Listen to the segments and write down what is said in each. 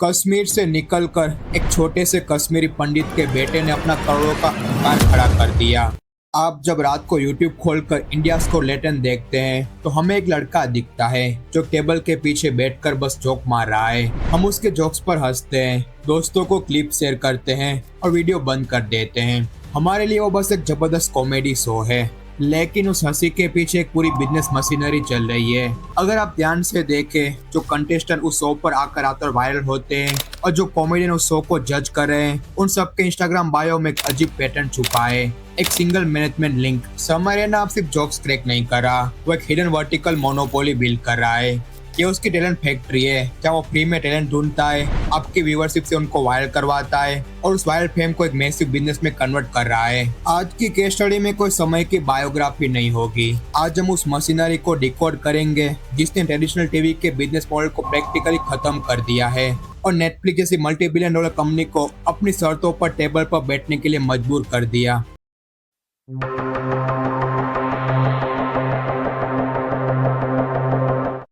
कश्मीर से निकलकर एक छोटे से कश्मीरी पंडित के बेटे ने अपना करोड़ों का एम्पायर खड़ा कर दिया। आप जब रात को YouTube खोलकर इंडिया स्कोर लेटेन देखते हैं तो हमें एक लड़का दिखता है जो टेबल के पीछे बैठकर बस जोक मार रहा है। हम उसके जोक्स पर हंसते हैं, दोस्तों को क्लिप शेयर करते हैं और वीडियो बंद कर देते हैं। हमारे लिए वो बस एक जबरदस्त कॉमेडी शो है, लेकिन उस हंसी के पीछे एक पूरी बिजनेस मशीनरी चल रही है। अगर आप ध्यान से देखें, जो कंटेस्टेंट उस शो पर आकर आकर वायरल होते हैं और जो कॉमेडियन उस शो को जज कर रहे हैं, उन सबके इंस्टाग्राम बायो में एक अजीब पैटर्न छुपा है, एक सिंगल मैनेजमेंट लिंक। समर ने आप सिर्फ जोक्स क्रैक नहीं कर रहा, वो एक हिडन वर्टिकल मोनोपोली बिल्ड कर रहा है। ये उसकी टैलेंट फैक्ट्री है जहाँ वो फ्री में टैलेंट ढूंढता है, आपकी व्यूअरशिप से उनको वायरल करवाता है और उस वायरल फेम को एक मैसिव बिजनेस में कन्वर्ट कर रहा है। आज की केस स्टडी में कोई समय की बायोग्राफी नहीं होगी। आज हम उस मशीनरी को डिकोड करेंगे जिसने ट्रेडिशनल टीवी के बिजनेस मॉडल को प्रैक्टिकली खत्म कर दिया है और नेटफ्लिक्स जैसी मल्टी बिलियन डॉलर कंपनी को अपनी शर्तों पर टेबल पर बैठने के लिए मजबूर कर दिया।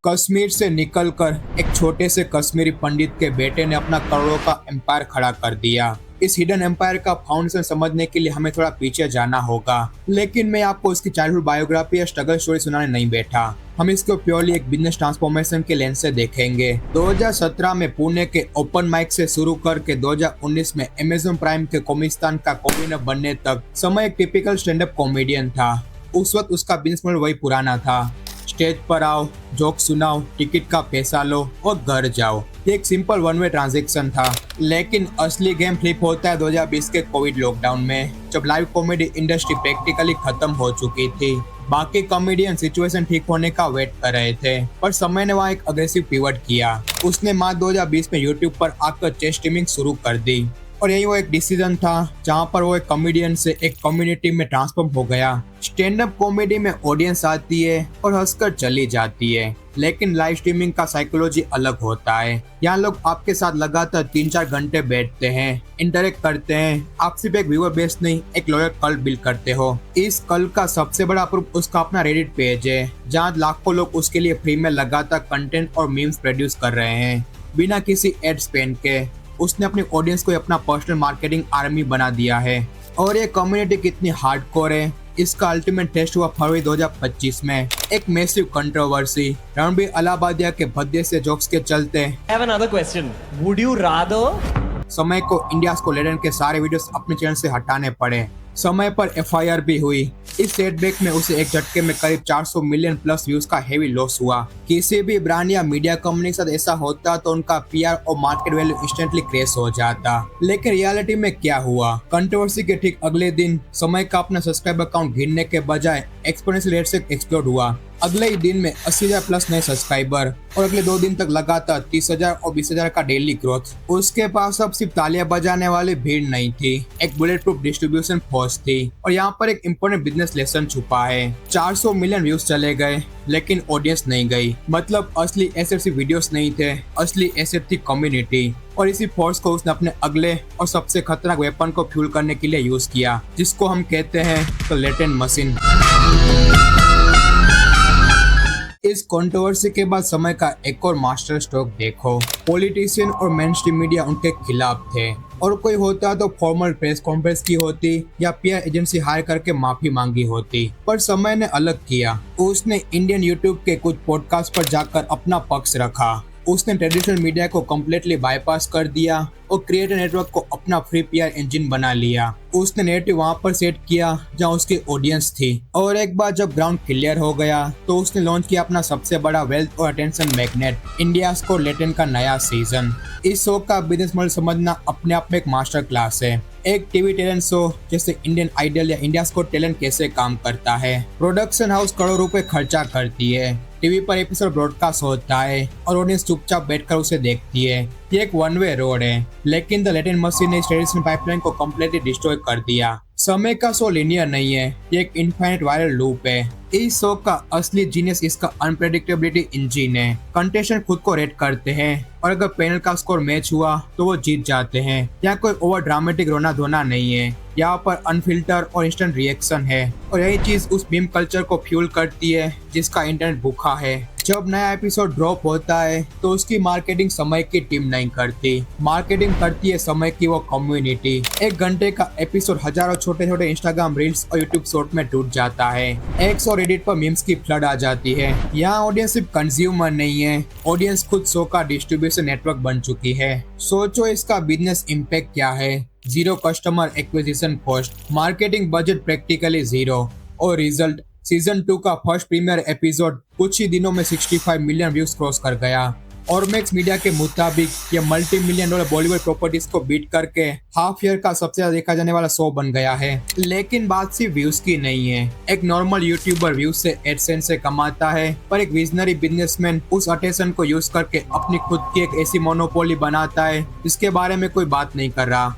कश्मीर से निकलकर एक छोटे से कश्मीरी पंडित के बेटे ने अपना करोड़ों का एम्पायर खड़ा कर दिया। इस हिडन एम्पायर का फाउंडेशन समझने के लिए हमें थोड़ा पीछे जाना होगा, लेकिन मैं आपको उसकी चाइल्डहुड बायोग्राफी या स्ट्रगल स्टोरी सुनाने नहीं बैठा। हम इसको प्योरली एक बिजनेस ट्रांसफॉर्मेशन के लेंस से देखेंगे। 2017 में पुणे के ओपन माइक से शुरू करके 2019 में अमेज़न प्राइम के कॉमिस्तान का कॉमिनर बनने तक समय एक टिपिकल स्टैंड अप कॉमेडियन था। उस वक्त उसका बिजनेस मॉडल वही पुराना था, स्टेज पर आओ, जोक सुनाओ, टिकट का पैसा लो और घर जाओ। ये एक सिंपल वन वे ट्रांजैक्शन था, लेकिन असली गेम फ्लिप होता है 2020 के कोविड लॉकडाउन में, जब लाइव कॉमेडी इंडस्ट्री प्रैक्टिकली खत्म हो चुकी थी। बाकी कॉमेडियन सिचुएशन ठीक होने का वेट कर रहे थे, पर समय ने वहाँ एक अग्रेसिव पिवट किया। उसने मार्च 2020 में यूट्यूब पर आकर चेस स्ट्रीमिंग शुरू कर दी और यही वो एक डिसीजन था जहां पर वो एक कॉमेडियन से एक कम्युनिटी में ट्रांसफॉर्म हो गया। स्टैंड अप कॉमेडी में ऑडियंस आती है और हंसकर चली जाती है, लेकिन लाइव स्ट्रीमिंग का साइकोलॉजी अलग होता है। यहाँ लोग आपके साथ लगातार 3-4 घंटे बैठते हैं, इंटरेक्ट करते हैं। आप सिर्फ एक व्यूअर बेस नहीं, एक लॉयल कल्ट बिल्ड करते हो। इस कल्ट का सबसे बड़ा प्रूफ उसका अपना रेडिट पेज है, जहाँ लाखों लोग उसके लिए फ्री में लगातार कंटेंट और मीम्स प्रोड्यूस कर रहे हैं बिना किसी एड स्पेंड के। उसने अपने ऑडियंस को अपना पर्सनल मार्केटिंग आर्मी बना दिया है। और ये कम्युनिटी कितनी हार्डकोर है, इसका अल्टीमेट टेस्ट हुआ फरवरी 2025 में। एक मैसिव कंट्रोवर्सी, रणबीर अलाहाबादिया के भद्दे से जोक्स के चलते I have another question. Would you rather समय को इंडिया को लेटेन के सारे वीडियोस अपने चैनल से हटाने पड़े? समय पर FIR भी हुई। इस सेटबैक में उसे एक झटके में करीब 400 मिलियन प्लस व्यूज का हेवी लॉस हुआ। किसी भी ब्रांड या मीडिया कंपनी के साथ ऐसा होता तो उनका PR और मार्केट वैल्यू इंस्टेंटली क्रैश हो जाता। लेकिन रियलिटी में क्या हुआ? कंट्रोवर्सी के ठीक अगले दिन समय का अपना सब्सक्राइबर काउंट गिरने के बजाय एक्सपोनेंशियल रेट से एक्सप्लोड हुआ। अगले ही दिन में 80,000 प्लस नए सब्सक्राइबर और अगले 2 दिन तक लगातार 30,000 और 20,000 का डेली ग्रोथ। उसके पास अब सिर्फ तालियां बजाने वाली भीड़ नहीं थी, एक बुलेट प्रूफ डिस्ट्रीब्यूशन फोर्स थी। और यहाँ पर एक इम्पोर्टेंट बिजनेस लेसन छुपा है। 400 मिलियन व्यूज चले गए, लेकिन ऑडियंस नहीं गई। मतलब असली एसेट सिर्फ वीडियोस नहीं थे, असली एसेट थी कम्युनिटी। और इसी फोर्स को उसने अपने अगले और सबसे खतरनाक वेपन को फ्यूल करने के लिए यूज किया, जिसको हम कहते हैं तो लेटेन मशीन। इस कंट्रोवर्सी के बाद समय का एक और मास्टर स्ट्रोक देखो। पॉलिटिशियन और मेन स्ट्रीम मीडिया उनके खिलाफ थे, और कोई होता तो फॉर्मल प्रेस कॉन्फ्रेंस की होती या PR एजेंसी हायर करके माफी मांगी होती। पर समय ने अलग किया। उसने इंडियन यूट्यूब के कुछ पॉडकास्ट पर जाकर अपना पक्ष रखा। उसने ट्रेडिशनल मीडिया को कम्प्लीटली बाईपास कर दिया और क्रिएटर नेटवर्क को अपना फ्री PR इंजन बना लिया। उसने नेरेटिव वहां पर सेट किया जहां उसकी ऑडियंस थी। और एक बार जब ग्राउंड क्लियर हो गया तो उसने लॉन्च किया अपना सबसे बड़ा वेल्थ और अटेंशन मैग्नेट, इंडिया को लेटेन का नया सीजन। इस शो का बिजनेस मॉडल समझना अपने आप में एक मास्टर क्लास है। एक टीवी टैलेंट शो जैसे इंडियन आइडल या इंडिया को टैलेंट कैसे काम करता है। प्रोडक्शन हाउस करोड़ों रुपए खर्चा करती है, टीवी पर एपिसोड ब्रॉडकास्ट होता है और ऑडियंस चुपचाप बैठकर उसे देखती है। ये एक वन वे रोड है, लेकिन द लेटेन मशीन ने ट्रेडिशनल पाइपलाइन को कम्प्लीटली डिस्ट्रॉय कर दिया। समय का शो लिनियर नहीं है, ये एक इनफाइनाइट वायरल लूप है। इस शो का असली जीनियस इसका अनप्रेडिक्टेबिलिटी इंजन है। कंटेस्टेंट खुद को रेट करते हैं और अगर पैनल का स्कोर मैच हुआ तो वो जीत जाते हैं। यहाँ कोई ओवर ड्रामेटिक रोना धोना नहीं है, यहाँ पर अनफिल्टर और इंस्टेंट रिएक्शन है। और यही चीज उस मीम कल्चर को फ्यूल करती है जिसका इंटरनेट भूखा है। जब नया एपिसोड ड्रॉप होता है तो उसकी मार्केटिंग समय की टीम नहीं करती, मार्केटिंग करती है समय की वो कम्युनिटी। 1 घंटे का एपिसोड हजारों छोटे छोटे इंस्टाग्राम रील्स और यूट्यूब शॉर्ट में टूट जाता है। एक्स और रेडिट पर मीम्स की फ्लड आ जाती है। यहाँ ऑडियंस सिर्फ कंज्यूमर नहीं है, ऑडियंस खुद शो का डिस्ट्रीब्यूशन नेटवर्क बन चुकी है। सोचो इसका बिजनेस इम्पैक्ट क्या है। 0 customer acquisition cost, marketing budget practically 0 और रिजल्ट सीजन 2 का फर्स्ट प्रीमियर एपिसोड कुछ ही दिनों में 65 मिलियन व्यूज क्रॉस कर गया। और मैक्स मीडिया के मुताबिक ये $multi-million बॉलीवुड प्रॉपर्टीज को बीट करके हाफ ईयर का सबसे ज्यादा देखा जाने वाला शो बन गया है। लेकिन बात सिर्फ व्यूज की नहीं है। एक नॉर्मल यूट्यूबर व्यूज से एडसेंस से कमाता है, पर एक विजनरी बिजनेसमैन उस अटेंशन को यूज करके अपनी खुद की एक ऐसी मोनोपोली बनाता है जिसके बारे में कोई बात नहीं कर रहा।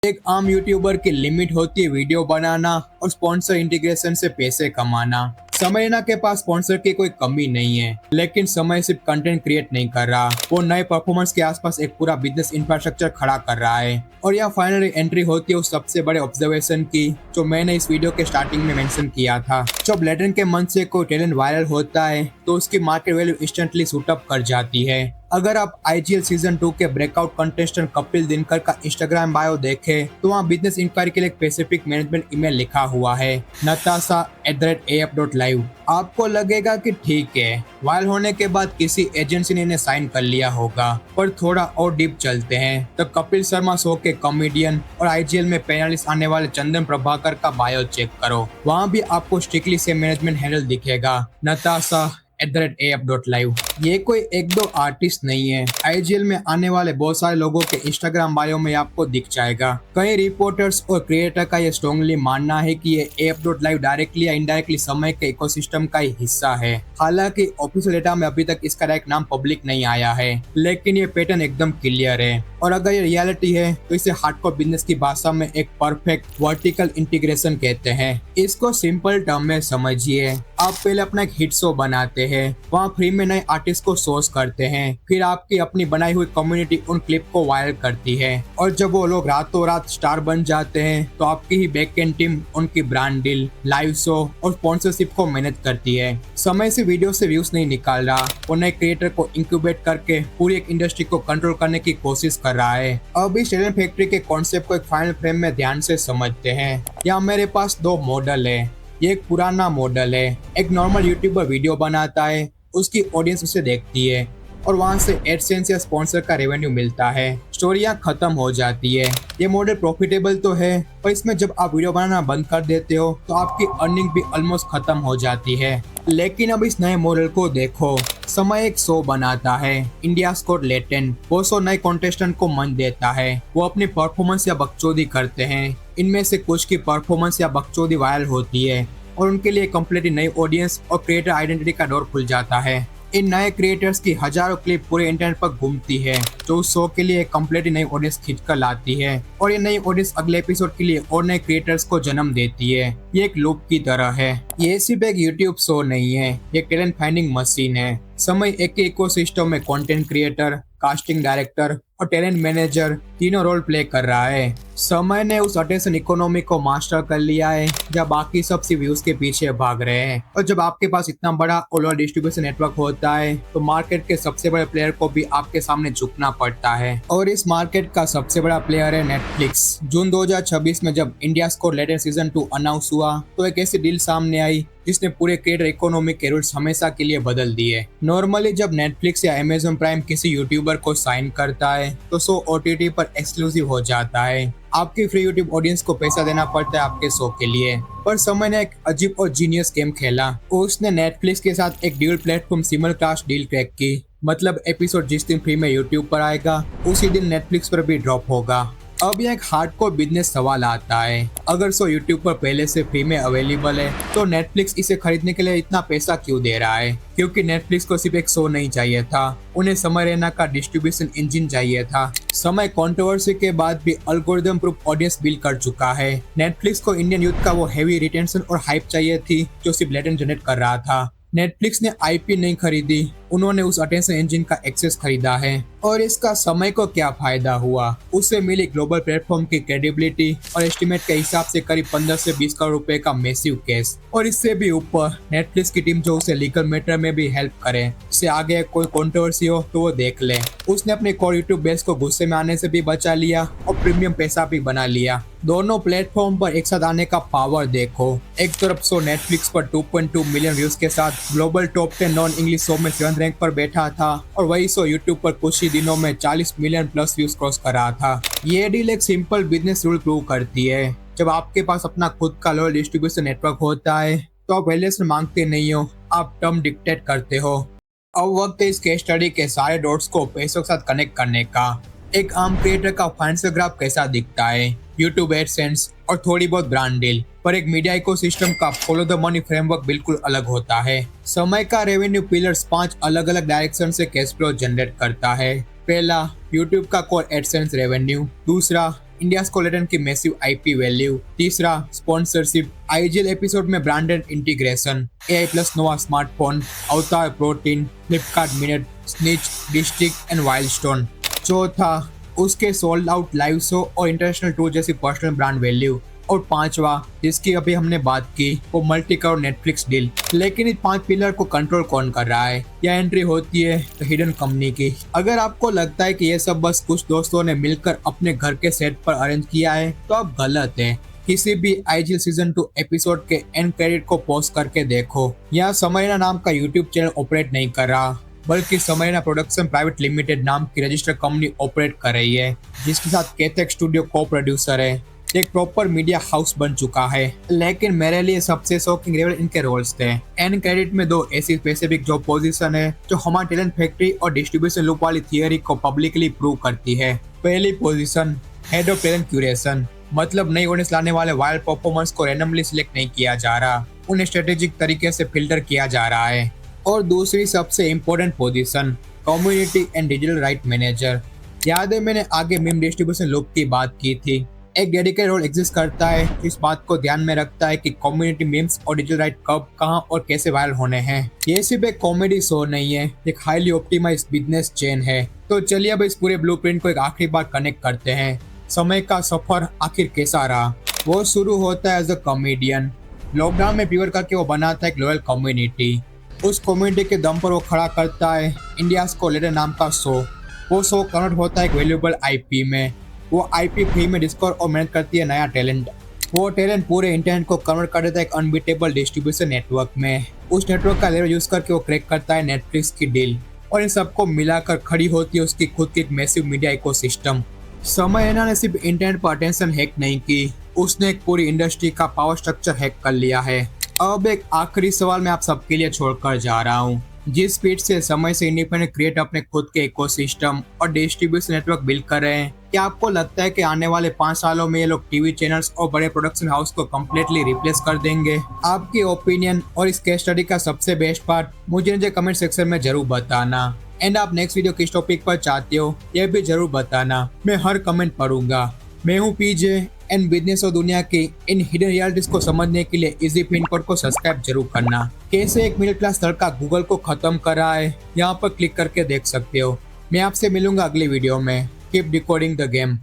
एक आम यूट्यूबर की लिमिट होती है वीडियो बनाना और स्पॉन्सर इंटीग्रेशन से पैसे कमाना। समयना के पास स्पॉन्सर की कोई कमी नहीं है, लेकिन समय सिर्फ कंटेंट क्रिएट नहीं कर रहा, वो नए परफॉर्मेंस के आसपास एक पूरा बिजनेस इंफ्रास्ट्रक्चर खड़ा कर रहा है। और यह फाइनली एंट्री होती है उस सबसे बड़े ऑब्जर्वेशन की जो मैंने इस वीडियो के स्टार्टिंग में मेंशन किया था। जब लेटेंट के मन से कोई टैलेंट वायरल होता है तो उसकी market value instantly shoot up कर जाती है। अगर आप IGL सीजन 2 के ब्रेकआउट कंटेस्टेंट कपिल दिनकर का इंस्टाग्राम बायो देखें तो वहाँ बिजनेस इंक्वायरी के लिए एक स्पेसिफिक मैनेजमेंट ईमेल लिखा हुआ है, natasha@af.live। आपको लगेगा कि ठीक है, वायरल होने के बाद किसी एजेंसी ने इन्हें साइन कर लिया होगा, पर थोड़ा और डीप चलते हैं तो कपिल शर्मा शो के कॉमेडियन और IGL में पैनलिस्ट आने वाले चंदन प्रभाकर का बायो चेक करो, वहाँ भी आपको स्ट्रिक्टली से मैनेजमेंट हैंडल दिखेगा, natasha@af.live। ये कोई 1-2 आर्टिस्ट नहीं है। IGL में आने वाले बहुत सारे लोगों के इंस्टाग्राम बायो में आपको दिख जाएगा। कई रिपोर्टर्स और क्रिएटर का ये स्ट्रांगली मानना है कि ये af.live डायरेक्टली या इनडायरेक्टली समय के इकोसिस्टम का ही हिस्सा है। हालांकि ऑफिशियल डेटा में अभी तक इसका डायरेक्ट नाम पब्लिक नहीं आया है, लेकिन ये पैटर्न एकदम क्लियर है। और अगर ये रियलिटी है तो इसे हार्डकोर बिजनेस की भाषा में एक परफेक्ट वर्टिकल इंटीग्रेशन कहते हैं। इसको सिंपल टर्म में समझिए, आप पहले अपना एक हिट शो बनाते हैं, वहाँ फ्री में नए आर्टिस्ट को सोर्स करते हैं, फिर आपकी अपनी बनाई हुई कम्युनिटी उन क्लिप को वायरल करती है, और जब वो लोग रातों रात स्टार बन जाते हैं तो आपकी ही बैकएंड टीम उनकी ब्रांड डील, लाइव शो और स्पॉन्सरशिप को मैनेज करती है। समय से वीडियो से व्यूज नहीं निकाल रहा, वो नए क्रिएटर को इंक्यूबेट करके पूरी एक इंडस्ट्री को कंट्रोल करने की कोशिश कर रहा है। अब इस टैलेंट फैक्ट्री के कॉन्सेप्ट को एक फाइनल फ्रेम में ध्यान से समझते हैं। यहाँ मेरे पास 2 मॉडल है। ये एक पुराना मॉडल है, एक नॉर्मल यूट्यूबर वीडियो बनाता है, उसकी ऑडियंस उसे देखती है और वहां से एडसेंस या स्पॉन्सर का रेवेन्यू मिलता है, स्टोरियां खत्म हो जाती है। ये मॉडल प्रॉफिटेबल तो है, पर इसमें जब आप वीडियो बनाना बंद कर देते हो तो आपकी अर्निंग भी ऑलमोस्ट खत्म हो जाती है। लेकिन अब इस नए मॉडल को देखो, समय एक शो बनाता है, इंडियाज गॉट टैलेंट। वो शो नए कॉन्टेस्टेंट को मंच देता है, वो अपनी परफॉर्मेंस या बकचोदी करते हैं। इनमें से कुछ की परफॉर्मेंस या बकचोदी वायरल होती है और उनके लिए कम्प्लीटली नई ऑडियंस और क्रिएटर आइडेंटिटी का डोर खुल जाता है। इन नए क्रिएटर्स की हजारों क्लिप पूरे इंटरनेट पर घूमती है, जो उस शो के लिए कम्प्लीटली नई ऑडियंस खींच कर लाती है, और ये नई ऑडियंस अगले एपिसोड के लिए और नए क्रिएटर्स को जन्म देती है। ये एक लूप की तरह है। ये सिर्फ एक यूट्यूब शो नहीं है, ये टैलेंट फाइंडिंग मशीन है। समय एक इकोसिस्टम में कंटेंट क्रिएटर, कास्टिंग डायरेक्टर और टैलेंट मैनेजर तीनों रोल प्ले कर रहा है। समय ने उस अटेंशन इकोनॉमी को मास्टर कर लिया है जब बाकी सब सिर्फ व्यूज के पीछे भाग रहे हैं। और जब आपके पास इतना बड़ा ऑल डिस्ट्रीब्यूशन नेटवर्क होता है तो मार्केट के सबसे बड़े प्लेयर को भी आपके सामने झुकना पड़ता है, और इस मार्केट का सबसे बड़ा प्लेयर है नेटफ्लिक्स। जून 2026 में जब India's got talent season 2 announce हुआ तो एक ऐसी डील सामने आई जिसने पूरे क्रिएटर इकोनॉमी के रूल्स हमेशा के लिए बदल दिए। नॉर्मली जब नेटफ्लिक्स या अमेजन प्राइम किसी यूट्यूबर को साइन करता है तो शो OTT पर एक्सक्लूसिव हो जाता है। आपकी फ्री यूट्यूब ऑडियंस को पैसा देना पड़ता है आपके शो के लिए। पर समय ने एक अजीब और जीनियस गेम खेला। उसने नेटफ्लिक्स के साथ एक ड्यूल प्लेटफॉर्म सिमल क्लास डील क्रैक की। मतलब एपिसोड जिस दिन फ्री में यूट्यूब पर आएगा उसी दिन नेटफ्लिक्स पर भी ड्रॉप होगा। अब यह एक हार्डकोर बिजनेस सवाल आता है, अगर शो यूट्यूब पर पहले से फ्री में अवेलेबल है तो नेटफ्लिक्स इसे खरीदने के लिए इतना पैसा क्यों दे रहा है? क्योंकि नेटफ्लिक्स को सिर्फ एक शो नहीं चाहिए था, उन्हें समय रैना का डिस्ट्रीब्यूशन इंजन चाहिए था। समय कंट्रोवर्सी के बाद भी एल्गोरिथम प्रूफ ऑडियंस बिल्ड कर चुका है। नेटफ्लिक्स को इंडियन यूथ का वो हैवी रिटेंशन और हाइप चाहिए थी जो सिर्फ लेटेंट जनरेट कर रहा था। नेटफ्लिक्स ने IP नहीं खरीदी, उन्होंने उस अटेंशन इंजन का एक्सेस खरीदा है। और इसका समय को क्या फायदा हुआ, उससे मिली ग्लोबल प्लेटफॉर्म की क्रेडिबिलिटी और एस्टिमेट के हिसाब से करीब 15 से 20 करोड़ रुपए का मैसिव कैश। और इससे भी ऊपर नेटफ्लिक्स की टीम जो उसे लीगल मैटर में भी हेल्प करे, इससे आगे कोई कंट्रोवर्सी हो तो वो देख ले। उसने अपने कोर यूट्यूब बेस को गुस्से में आने से भी बचा लिया और प्रीमियम पैसा भी बना लिया। दोनों प्लेटफॉर्म पर एक साथ आने का पावर देखो। एक तरफ शो नेटफ्लिक्स पर 2.2 मिलियन व्यूज के साथ global top 10 non English show में 7th रैंक पर बैठा था, और वही शो यूट्यूब पर कुछ ही दिनों में 40 मिलियन प्लस व्यूज क्रॉस कर रहा था। ये डील एक सिंपल बिजनेस रूल प्रूव करती है, जब आपके पास अपना खुद का लॉयल डिस्ट्रीब्यूशन नेटवर्क होता है तो आप वैल्यूएशन मांगते नहीं हो, आप टर्म डिक्टेट करते हो। अब वक्त है इस केस स्टडी के सारे डॉट्स को पैसों के साथ कनेक्ट करने का। एक आम क्रिएटर का फाइनेंशियल ग्राफ कैसा दिखता है, यूट्यूब एडसेंस और थोड़ी बहुत ब्रांड डील, पर एक मीडिया इकोसिस्टम का फॉलो द मनी फ्रेमवर्क बिल्कुल अलग होता है। समय का रेवेन्यू पिलर्स 5 अलग अलग डायरेक्शन से कैश फ्लो जनरेट करता है। पहला, यूट्यूब का कोर एडसेंस रेवेन्यू। दूसरा, इंडिया कोलेटन की मैसिव आईपी वैल्यू। तीसरा, स्पॉन्सरशिप, आईजीएल एपिसोड में branded integration, AI plus Nova smartphone, Avatar protein, Flipkart minute, Snitch, District and Wildstone. चौथा, उसके सोल्ड आउट लाइव शो और इंटरनेशनल टूर जैसी personal brand value. और पांचवा, जिसकी अभी हमने बात की, वो मल्टी करोड़ नेटफ्लिक्स डील। लेकिन इन 5 पिलर को कंट्रोल कौन कर रहा है? यह एंट्री होती है तो हिडन कंपनी की। अगर आपको लगता है कि ये सब बस कुछ दोस्तों ने मिलकर अपने घर के सेट पर अरेंज किया है तो आप गलत हैं। किसी भी आईजीएल सीजन 2 एपिसोड के एंड क्रेडिट को पॉज करके देखो। यहाँ समयना नाम का यूट्यूब चैनल ऑपरेट नहीं कर रहा, बल्कि समयना प्रोडक्शन प्राइवेट लिमिटेड नाम की रजिस्टर्ड कंपनी ऑपरेट कर रही है, जिसके साथ केथेक स्टूडियो को प्रोड्यूसर है। एक प्रॉपर मीडिया हाउस बन चुका है। लेकिन मेरे लिए सबसे शॉकिंग लेवल इनके रोल्स थे। एंड क्रेडिट में 2 ऐसी स्पेसिफिक जॉब पोजीशन है जो हमारी टैलेंट फैक्ट्री और डिस्ट्रीब्यूशन लूप वाली थियरी को पब्लिकली प्रूव करती है। पहली position, head of talent curation, मतलब नई ऑडियंस लाने वाले वायरल परफॉर्मर्स को रैंडमली सिलेक्ट नहीं किया जा रहा, उन्हें स्ट्रेटेजिक तरीके से फिल्टर किया जा रहा है। और दूसरी सबसे important position, community and digital right manager. याद है मैंने आगे मीम डिस्ट्रीब्यूशन लूप की बात की थी। एक डेडिकेटेड रोल एग्जिस्ट करता है, इस बात को ध्यान में रखता है कि कम्युनिटी मीम्स और डिजिटल राइट कब, कहां और कैसे वायरल होने हैं। ये सिर्फ एक कॉमेडी शो नहीं है, एक हाईली ऑप्टिमाइज्ड बिजनेस चेन है। तो चलिए अब इस पूरे ब्लूप्रिंट को एक आखिरी बार कनेक्ट करते हैं। समय का सफर आखिर कैसा रहा? वो शुरू होता है एज अ कॉमेडियन। लॉकडाउन में पीवर करके वो बनाता है एक लॉयल कम्युनिटी। उस कम्युनिटी के दम पर वो खड़ा करता है इंडिया कोलेटन नाम का शो। वो शो कन्वर्ट होता है एक वैल्यूएबल आईपी में। वो आईपी फ्री में डिस्कवर और मेहनत करती है नया टैलेंट। वो टैलेंट पूरे इंटरनेट को कन्वर्ट कर देता है एक अनबीटेबल डिस्ट्रीब्यूशन नेटवर्क में। उस नेटवर्क का लेवल यूज करके वो क्रैक करता है नेटफ्लिक्स की डील, और इन सबको मिलाकर खड़ी होती है उसकी खुद की एक मैसिव मीडिया इकोसिस्टम। समयना ने सिर्फ इंटरनेट पर अटेंशन हैक नहीं की, उसने एक पूरी इंडस्ट्री का पावर स्ट्रक्चर हैक कर लिया है। अब एक आखिरी सवाल मैं आप सबके लिए छोड़कर जा रहा हूँ। जिस स्पीड से समय से इंडिपेंडेंट क्रिएट अपने खुद के इकोसिस्टम और डिस्ट्रीब्यूशन नेटवर्क बिल्ड कर रहे हैं, क्या आपको लगता है कि आने वाले 5 सालों में ये लोग टीवी चैनल्स और बड़े प्रोडक्शन हाउस को कम्प्लीटली रिप्लेस कर देंगे? आपकी ओपिनियन और इस केस स्टडी का सबसे बेस्ट पार्ट मुझे कमेंट सेक्शन में जरूर बताना। एंड आप नेक्स्ट वीडियो किस टॉपिक पर चाहते हो यह भी जरूर बताना, मैं हर कमेंट पढ़ूंगा। मैं हूँ पीजे एंड बिजनेस और दुनिया की इन हिडन रियलिटीज को समझने के लिए इजी पिन कोड को सब्सक्राइब जरूर करना। कैसे एक मिडिल क्लास लड़का गूगल को खत्म कर रहा है, यहाँ पर क्लिक करके देख सकते हो। मैं आपसे मिलूंगा अगली वीडियो में। Keep decoding the game.